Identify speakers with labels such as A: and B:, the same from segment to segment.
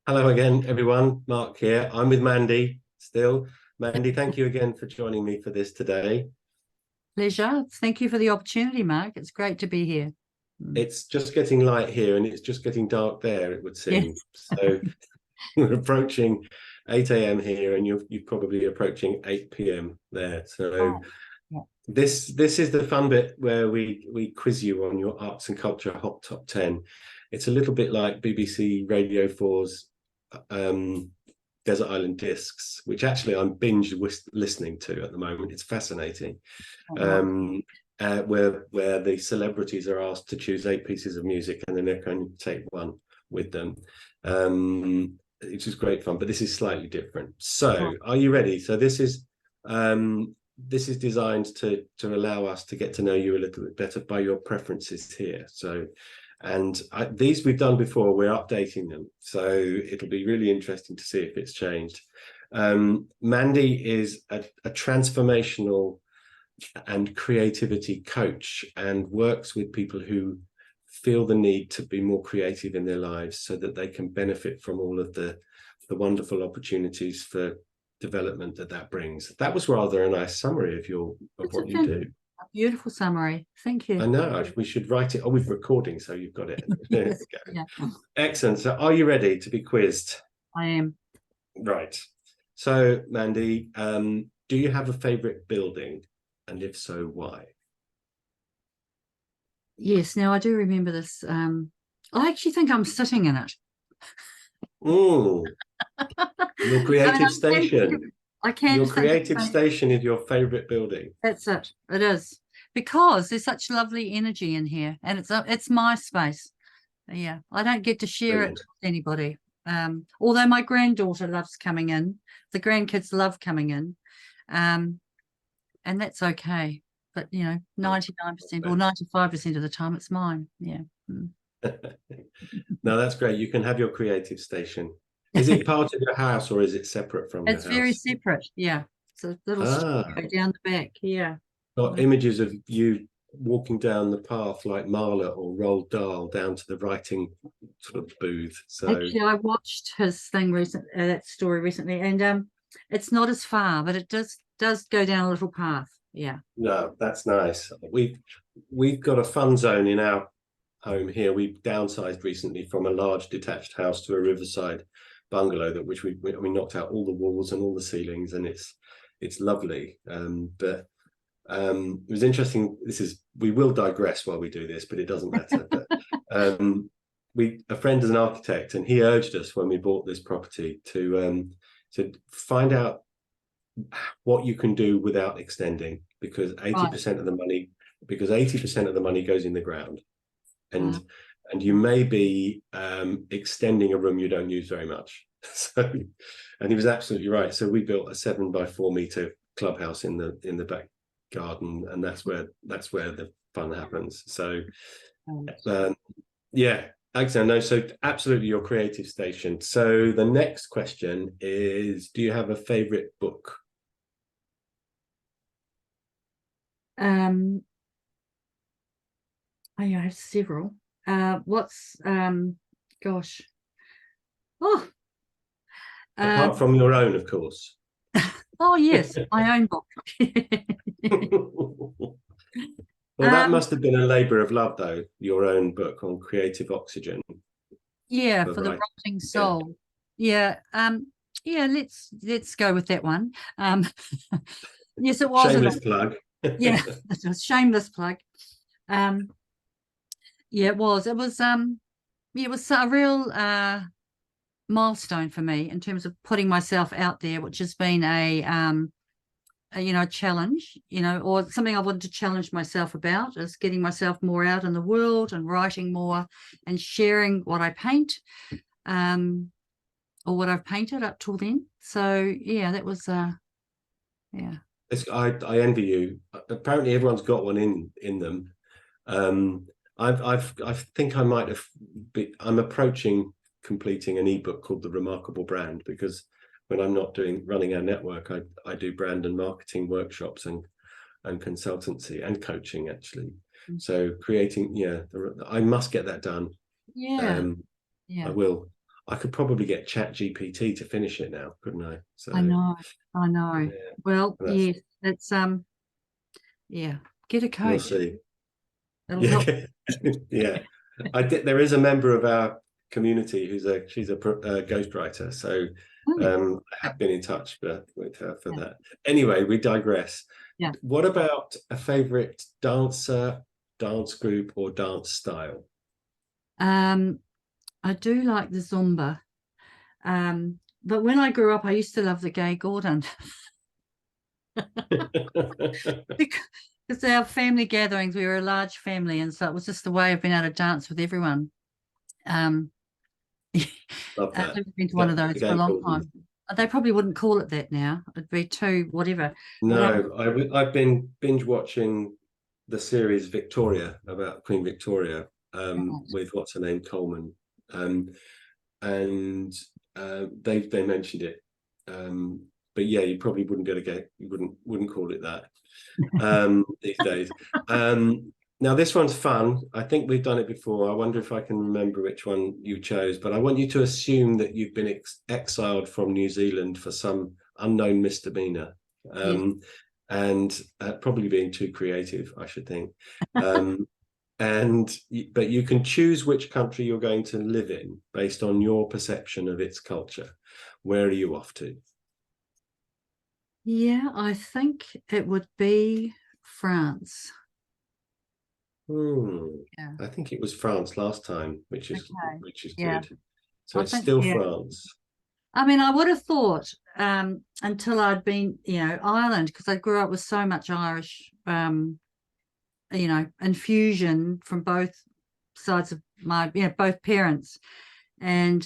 A: Hello again, everyone. Mark here. I'm with Mandy still. Mandy, thank you again for joining me for this today.
B: Pleasure. Thank you for the opportunity, Mark. It's great to be here.
A: It's just getting light here and it's just getting dark there, it would seem.
B: Yes.
A: So we're approaching 8 a.m. here and you're probably approaching 8 p.m. there. So
B: Yeah.
A: this is the fun bit where we quiz you on your arts and culture hot top 10. It's a little bit like BBC Radio 4's Desert Island Discs, which actually I'm binge listening to at the moment. It's fascinating. Where the celebrities are asked to choose 8 pieces of music and then they're going to take one with them, which is great fun, but this is slightly different. So are you ready? So this is designed to allow us to get to know you a little bit better by your preferences here. So these we've done before, we're updating them, so it'll be really interesting to see if it's changed. Mandy is a transformational and creativity coach and works with people who feel the need to be more creative in their lives so that they can benefit from all of the wonderful opportunities for development that brings. That was rather a nice summary of what you do.
B: A beautiful summary. Thank you.
A: I know. We should write it. Oh, we're recording, so you've got it. There
B: Yes.
A: we go.
B: Yeah.
A: Excellent. So are you ready to be quizzed?
B: I am.
A: Right. So, Mandy, do you have a favorite building? And if so, why?
B: Yes. Now, I do remember this. I actually think I'm sitting in it.
A: Oh, your creative station.
B: I can.
A: Your creative station is your favorite building.
B: That's it. It is, because there's such lovely energy in here, and it's my space. Yeah, I don't get to share it with anybody. Although my granddaughter loves coming in, the grandkids love coming in, and that's okay. But 99% or 95% of the time, it's mine. Yeah.
A: No, that's great. You can have your creative station. Is it part of your house or is it separate from your house?
B: It's very separate. Yeah. It's a little studio down the back. Yeah.
A: Got images of you walking down the path like Marla or Roald Dahl down to the writing sort of booth. So
B: actually, I watched his thing recently, that story recently, and it's not as far, but it does go down a little path. Yeah.
A: No, that's nice. We've got a fun zone in our home here. We've downsized recently from a large detached house to a riverside bungalow which we knocked out all the walls and all the ceilings, and it's lovely. But it was interesting. We will digress while we do this, but it doesn't matter. But a friend is an architect, and he urged us when we bought this property to find out what you can do without extending, because 80% of the money goes in the ground, and you may be extending a room you don't use very much. So, and he was absolutely right. So we built a 7 by 4 meter clubhouse in the back garden, and that's where the fun happens. So yeah, excellent. No, so absolutely your creative station. So the next question is, do you have a favorite book?
B: I have several. Gosh. Oh.
A: Apart from your own, of course.
B: Oh yes, my own book.
A: Well, that must have been a labor of love, though, your own book on creative oxygen.
B: Yeah, for the writing soul. Yeah. Yeah, let's go with that one. Yes, it was
A: shameless plug.
B: Yeah, it was shameless plug. Yeah, it was a real milestone for me in terms of putting myself out there, which has been a challenge, or something I wanted to challenge myself about, is getting myself more out in the world and writing more and sharing what I paint, or what I've painted up till then. So yeah, that was yeah.
A: I envy you. Apparently everyone's got one in them. I think I might have I'm approaching completing an ebook called The Remarkable Brand, because when I'm not running our network, I do brand and marketing workshops and consultancy and coaching, actually. So creating, I must get that done.
B: Yeah.
A: I will. I could probably get Chat GPT to finish it now, couldn't I? So
B: I know.
A: yeah,
B: Well,
A: that's
B: yes, it's yeah, get a
A: we'll
B: coach.
A: see.
B: It'll help.
A: Yeah, yeah. I did. There is a member of our community she's a ghostwriter, so
B: Oh,
A: I have been in touch with her for that. Anyway, we digress.
B: yeah.
A: What about a favorite dancer, dance group, or dance style?
B: I do like the Zumba. But when I grew up, I used to love the gay Gordon because our family gatherings, we were a large family, and so it was just a way of being able to dance with everyone. Um,
A: Love
B: I
A: that.
B: haven't been to one of those for a
A: Gay
B: long
A: Gordon.
B: time. They probably wouldn't call it that now. It'd be too whatever. But
A: No, I've been binge watching the series Victoria about Queen Victoria with what's her name Coleman, and they mentioned it, but yeah, you probably wouldn't you wouldn't call it that these days. Now this one's fun. I think we've done it before. I wonder if I can remember which one you chose, but I want you to assume that you've been exiled from New Zealand for some unknown misdemeanor,
B: yes.
A: and probably being too creative, I should think. But you can choose which country you're going to live in based on your perception of its culture. Where are you off to?
B: Yeah, I think it would be France. Yeah.
A: I think it was France last time,
B: Okay.
A: which is
B: Yeah.
A: good. So
B: I
A: it's
B: think,
A: still
B: yeah.
A: France.
B: I mean, I would have thought until I'd been, Ireland, because I grew up with so much Irish, infusion from both sides of my, both parents. And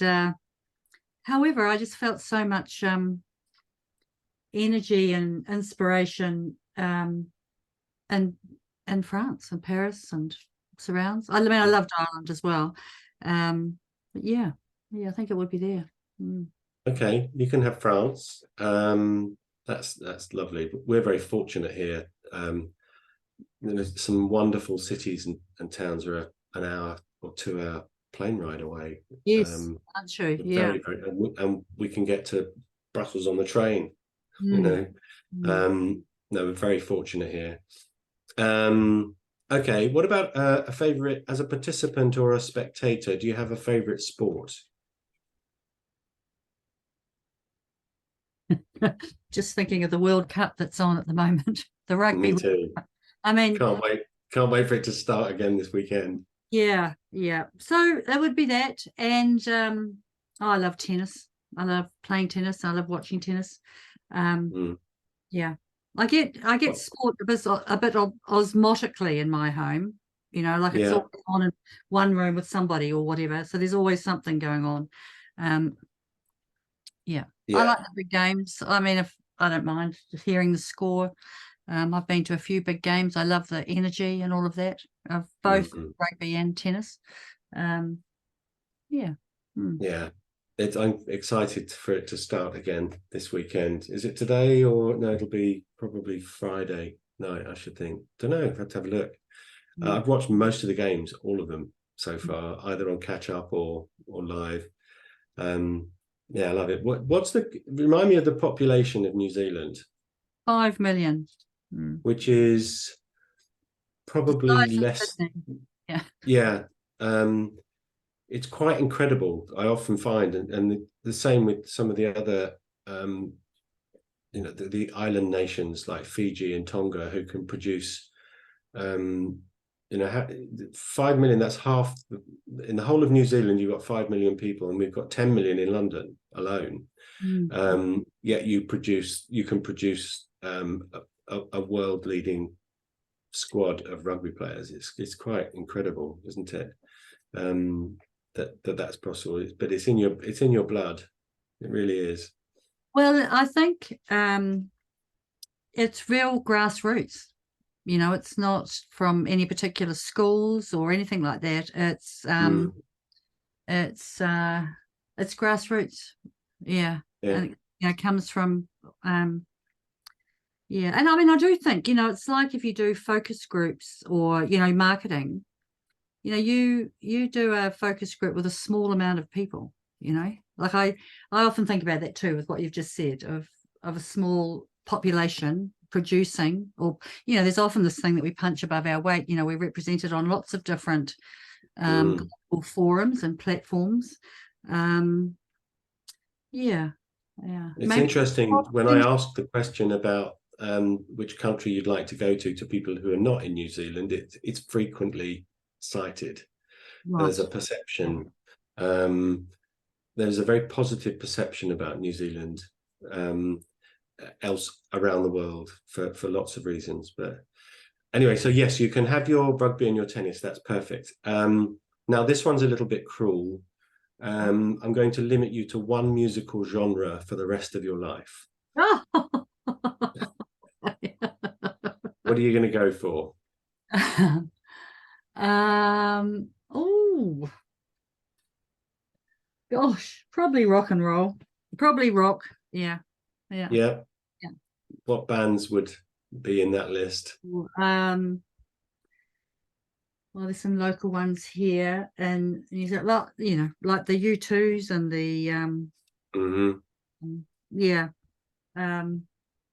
B: however, I just felt so much energy and inspiration and France and Paris and surrounds. I mean, I loved Ireland as well. But yeah, I think it would be there. Mm.
A: Okay, you can have France. That's lovely. We're very fortunate here. There's some wonderful cities and towns are an hour or 2 hour plane ride away.
B: Yes,
A: Um,
B: that's true. Yeah.
A: very, and we can get to Brussels on the train. You
B: Mm.
A: know,
B: Mm.
A: no, we're very fortunate here. Okay, what about a favorite as a participant or a spectator? Do you have a favorite sport?
B: Just thinking of the World Cup that's on at the moment, the rugby.
A: Me too.
B: I mean,
A: Can't wait. Can't wait for it to start again this weekend.
B: yeah, yeah. So that would be that. And I love tennis. I love playing tennis. I love watching tennis. Um,
A: Mm.
B: yeah. I get sport a bit osmotically in my home. Like it's
A: Yeah,
B: all on in one room with somebody or whatever. So there's always something going on. Um, yeah. I
A: yeah.
B: like the big games. I mean, if I don't mind hearing the score. I've been to a few big games. I love the energy and all of that of both
A: Mhm.
B: rugby and tennis. Um, yeah. Mm.
A: Yeah. I'm excited for it to start again this weekend. Is it today or no? It'll be probably Friday night, I should think. Don't know. I have to have a look.
B: Mm.
A: I've watched most of the games, all of them so far, either on catch up or live. Um, yeah, I love it. What's remind me of the population of New Zealand,
B: 5 million. Mm.
A: which is
B: The
A: probably
B: size of
A: less.
B: Sydney. Yeah.
A: Yeah, it's quite incredible. I often find, and the same with some of the other, the island nations like Fiji and Tonga, who can produce, um, 5 million. That's half in the whole of New Zealand. You've got 5 million people, and we've got 10 million in London alone.
B: Mm.
A: Yet you can produce a world leading squad of rugby players. It's quite incredible, isn't it? That's possible, but it's in your blood. It really is.
B: Well, I think it's real grassroots. It's not from any particular schools or anything like that.
A: Mm,
B: It's it's grassroots. Yeah.
A: yeah,
B: And it comes from yeah. And I mean I do think, it's like if you do focus groups or, marketing, you do a focus group with a small amount of people you know. Like I often think about that too, with what you've just said of a small population producing, or, you know, there's often this thing that we punch above our weight. You know, we're represented on lots of different global forums and platforms. Yeah, yeah.
A: It's
B: Maybe.
A: interesting when I asked the question about which country you'd like to go to people who are not in New Zealand, it's frequently cited.
B: Right.
A: There's a perception, there's a very positive perception about New Zealand else around the world for lots of reasons. But anyway, so yes, you can have your rugby and your tennis. That's perfect. Now this one's a little bit cruel. I'm going to limit you to one musical genre for the rest of your life. What are you going to go for?
B: Oh gosh, probably rock and roll. Probably rock. Yeah.
A: What bands would be in that list?
B: Well, there's some local ones here, and New Zealand, like, you know, like the U2s and the yeah.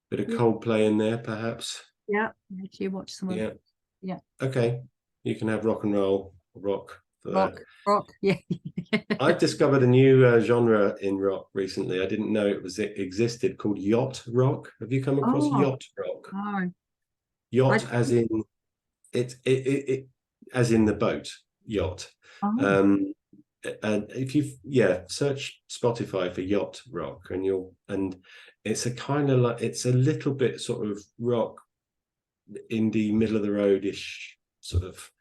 A: Bit of Coldplay in there, perhaps.
B: Yeah, actually watch some of
A: yeah. Okay, you can have rock and roll, rock for that.
B: Rock, yeah.
A: I've discovered a new genre in rock recently. I didn't know it existed, called yacht rock. Have you come across yacht rock?
B: No.
A: Yacht as in it as in the boat, yacht. And if you search Spotify for yacht rock, and it's a kind of like, it's a little bit sort of rock, indie, middle of the road-ish sort of.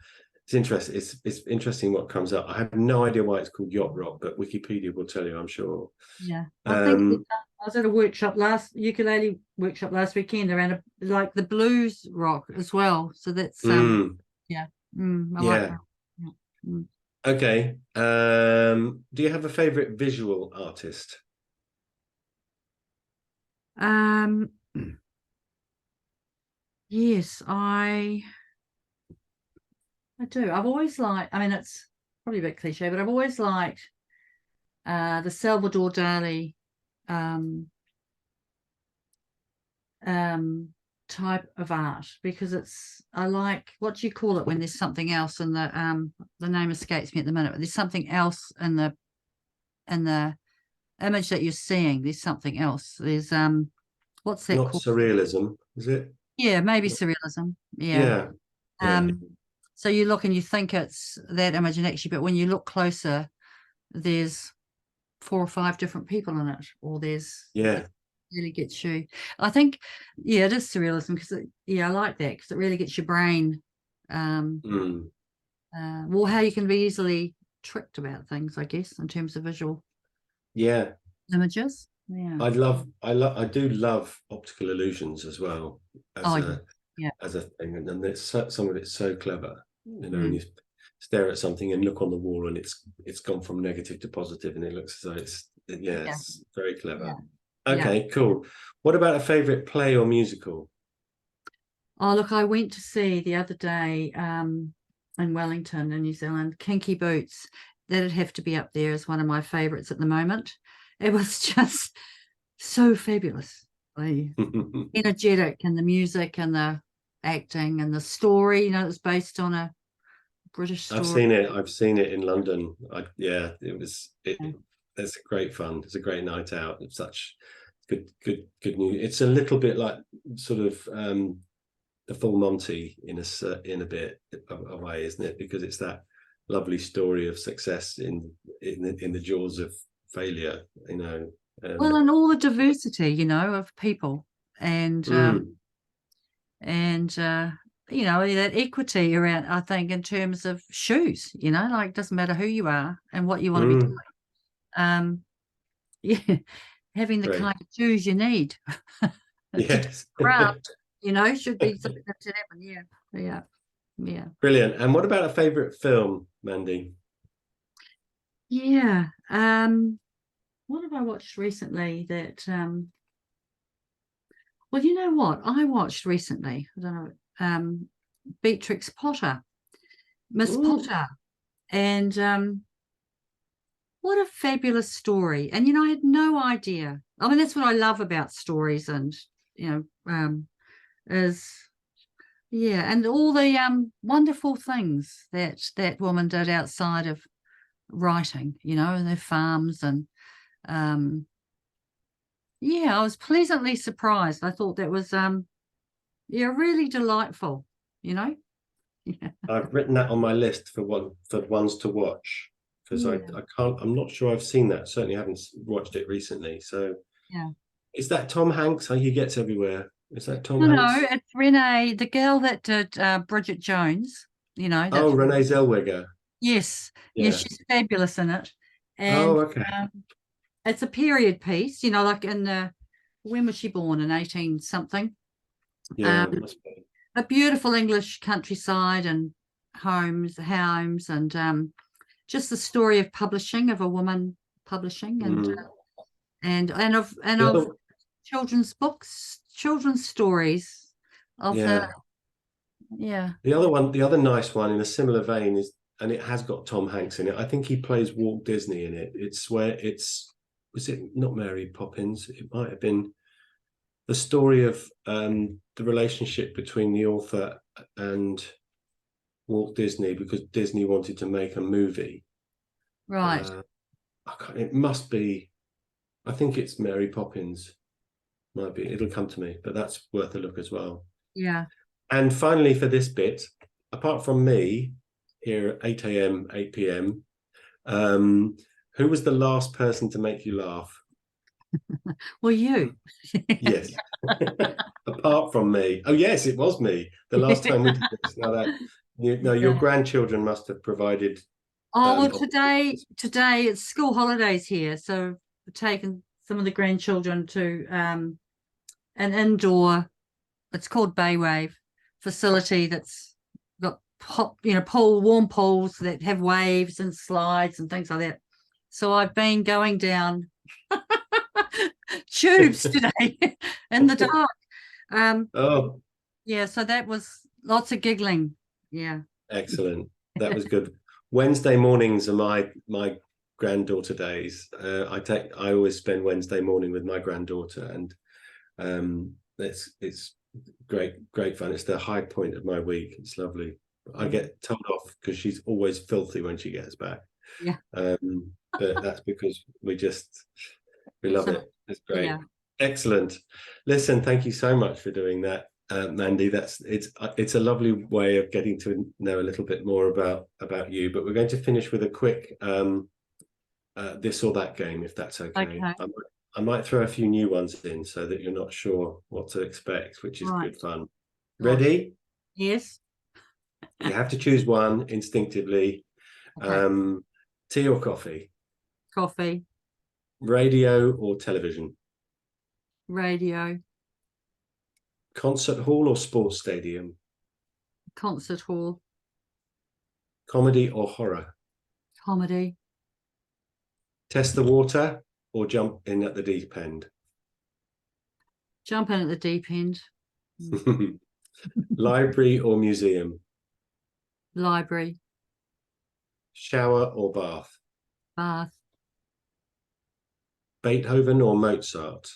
A: It's interesting. It's interesting what comes up. I have no idea why it's called yacht rock, but Wikipedia will tell you, I'm sure.
B: Yeah, I think I was at a ukulele workshop last weekend around like the blues rock as well. So that's I like that. Yeah.
A: Okay. Do you have a favorite visual artist?
B: Yes, I do. I've always liked, I mean, it's probably a bit cliche, but I've always liked the Salvador Dali type of art, because I like, what do you call it when there's something else in the name escapes me at the minute, but there's something else in the image that you're seeing. There's something else. There's what's that
A: Not
B: called?
A: Surrealism, is it?
B: Yeah, maybe surrealism. Yeah. So you look and you think it's that image, and actually, but when you look closer, there's 4 or 5 different people in it, or there's it really gets you. I think, it is surrealism, because I like that, because it really gets your brain well, how you can be easily tricked about things, I guess, in terms of visual images.
A: I do love optical illusions as well as a thing, and it's some of it's so clever, you know. And you stare at something and look on the wall, and it's gone from negative to positive, and it looks as though it's very clever. Okay, cool. What about a favorite play or musical?
B: Oh, look, I went to see the other day in Wellington in New Zealand, Kinky Boots. That'd have to be up there as one of my favorites at the moment. It was just so fabulous, energetic, and the music and the acting and the story. You know, it was based on a British story.
A: I've seen it in London. It's great fun. It's a great night out. It's such good news. It's a little bit like sort of the Full Monty in a bit of a way, isn't it? Because it's that lovely story of success in the jaws of failure, you know.
B: Well, and all the diversity, you know, of people, and you know, that equity around, I think, in terms of shoes, you know, like, it doesn't matter who you are and what you want to be doing. Having the kind of shoes you need.
A: Yes.
B: You know, should be something to happen. Yeah.
A: Brilliant. And what about a favorite film, Mandy?
B: Yeah. What have I watched recently that well, you know what I watched recently? I don't know, Beatrix Potter, Miss Potter, and what a fabulous story. And, I had no idea. I mean, that's what I love about stories and, is, yeah, and all the wonderful things that that woman did outside of writing, their farms and, yeah, I was pleasantly surprised. I thought that was, yeah, really delightful, Yeah.
A: I've written that on my list for ones to watch, because
B: Yeah.
A: I'm not sure I've seen that. Certainly haven't watched it recently. So
B: Yeah.
A: is that Tom Hanks? Oh, he gets everywhere. Is that Tom
B: No,
A: Hanks?
B: it's Renee, the girl that did Bridget Jones,
A: Oh,
B: that's
A: Renee Zellweger.
B: yes, yes,
A: Yeah.
B: she's fabulous in it.
A: Oh,
B: And
A: okay.
B: it's a period piece, like in the, when was she born? In 18 something.
A: Yeah,
B: Um,
A: it must be.
B: a beautiful English countryside and homes, and just the story of publishing, of a woman publishing, and
A: Mm.
B: and
A: The
B: of
A: other,
B: children's books, children's stories of the,
A: yeah.
B: yeah.
A: The other nice one in a similar vein is, and it has got Tom Hanks in it. I think he plays Walt Disney in it. Was it not Mary Poppins? It might have been the story of the relationship between the author and Walt Disney, because Disney wanted to make a movie.
B: Right.
A: It must be, I think it's Mary Poppins. Might be, it'll come to me, but that's worth a look as well.
B: Yeah.
A: And finally, for this bit, apart from me here at 8 a.m., 8 p.m., who was the last person to make you laugh?
B: Well, you.
A: Yes. Apart from me. Oh, yes, it was me. The last time we did this. Now that your
B: Yeah.
A: grandchildren must have provided.
B: Oh, well, today it's school holidays here, so we've taken some of the grandchildren to an indoor, it's called Baywave facility that's got warm pools that have waves and slides and things like that. So I've been going down tubes today in the dark.
A: Oh,
B: Yeah, so that was lots of giggling. Yeah.
A: excellent. That was good. Wednesday mornings are my granddaughter days. I always spend Wednesday morning with my granddaughter, and it's great fun. It's the high point of my week. It's lovely. I get told off because she's always filthy when she gets back.
B: Yeah.
A: But that's because we love
B: So,
A: it. It's great.
B: yeah.
A: Excellent. Listen, thank you so much for doing that, Mandy. It's a lovely way of getting to know a little bit more about you. But we're going to finish with a quick this or that game, if that's okay.
B: Okay.
A: I might throw a few new ones in so that you're not sure what to expect, which is
B: Right.
A: good fun.
B: Gosh.
A: Ready?
B: Yes.
A: You have to choose one instinctively.
B: Okay.
A: Tea or coffee?
B: Coffee,
A: Radio or television?
B: radio,
A: Concert hall or sports stadium?
B: concert hall,
A: Comedy or horror?
B: comedy,
A: Test the water or jump in at the deep end?
B: jump in at the deep end,
A: Library or museum?
B: library,
A: Shower or bath?
B: bath,
A: Beethoven or Mozart?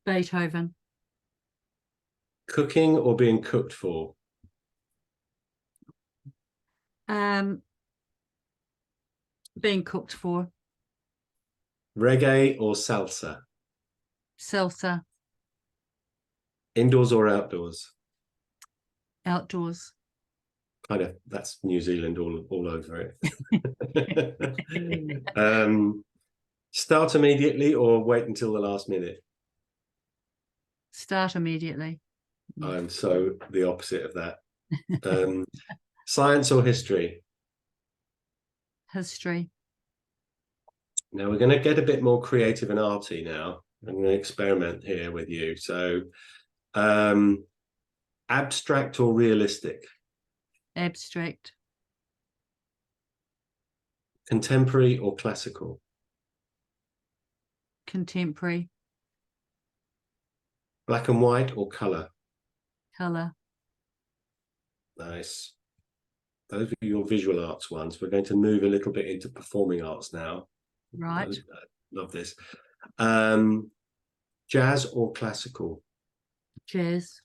B: Beethoven,
A: Cooking or being cooked for?
B: um, being cooked for,
A: Reggae or salsa?
B: salsa,
A: Indoors or outdoors?
B: outdoors.
A: Kind of, that's New Zealand all over it. Start immediately or wait until the last minute?
B: Start immediately.
A: I'm so the opposite of that. Science or history?
B: History,
A: Now we're going to get a bit more creative and arty now. I'm going to experiment here with you. So, abstract or realistic?
B: abstract,
A: Contemporary or classical?
B: contemporary,
A: Black and white or color?
B: color,
A: Nice. Those are your visual arts ones. We're going to move a little bit into performing arts now.
B: Right.
A: I love this. Jazz or classical?
B: Jazz.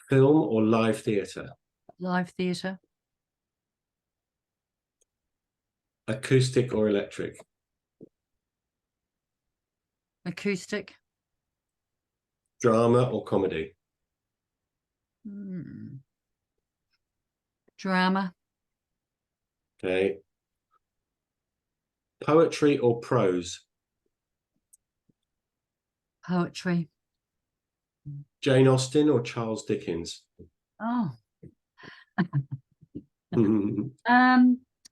A: Film or live theatre?
B: Live theatre.
A: Acoustic or electric?
B: Acoustic.
A: Drama or comedy?
B: Drama.
A: Okay. Poetry or prose?
B: Poetry.
A: Jane Austen or Charles Dickens?
B: Oh.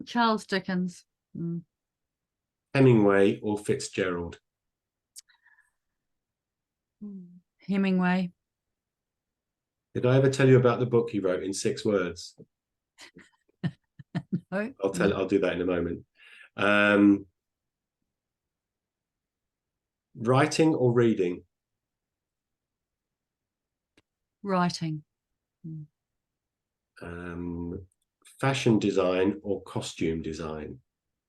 B: Charles Dickens.
A: Hemingway or Fitzgerald?
B: Hemingway.
A: Did I ever tell you about the book he wrote in 6 words?
B: No.
A: I'll do that in a moment. Writing or reading?
B: Writing.
A: Fashion design or costume design,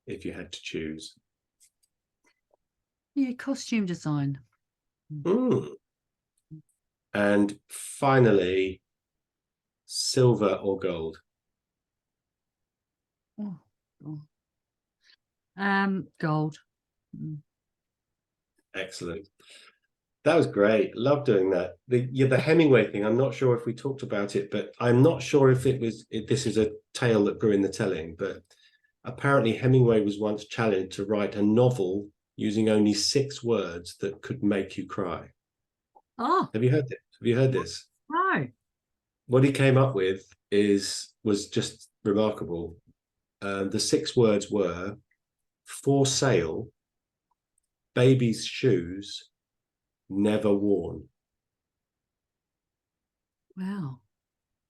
A: if you had to choose?
B: Yeah, costume design.
A: And finally, silver or gold?
B: Gold.
A: Excellent. That was great. Love doing that. The Hemingway thing, I'm not sure if we talked about it, but I'm not sure if this is a tale that grew in the telling, but apparently Hemingway was once challenged to write a novel using only 6 words that could make you cry.
B: Oh.
A: Have you heard this? Have you heard this?
B: No.
A: What he came up with was just remarkable. The 6 words were for sale, baby's shoes, never worn.
B: Wow.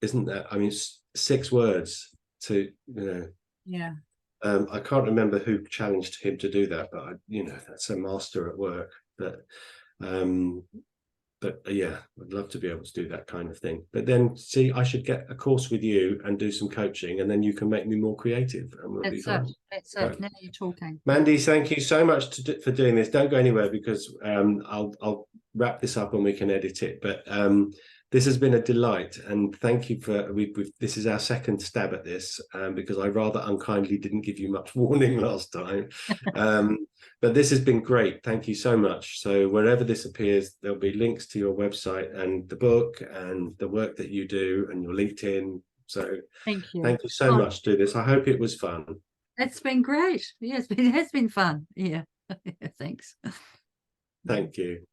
A: Isn't that, I mean, 6 words to,
B: Yeah.
A: I can't remember who challenged him to do that, but that's a master at work. But yeah, I'd love to be able to do that kind of thing. But then, see, I should get a course with you and do some coaching, and then you can make me more creative, and we'll be fine.
B: That's it. Now you're talking.
A: Mandy, thank you so much for doing this. Don't go anywhere, because I'll wrap this up and we can edit it. But this has been a delight, and thank you for this is our second stab at this, because I rather unkindly didn't give you much warning last time. But this has been great. Thank you so much. So wherever this appears, there'll be links to your website and the book and the work that you do and your LinkedIn. So
B: thank you.
A: Thank you so much to do this. I hope it was fun.
B: It's been great. Yeah, it has been fun. Yeah. Thanks.
A: Thank you.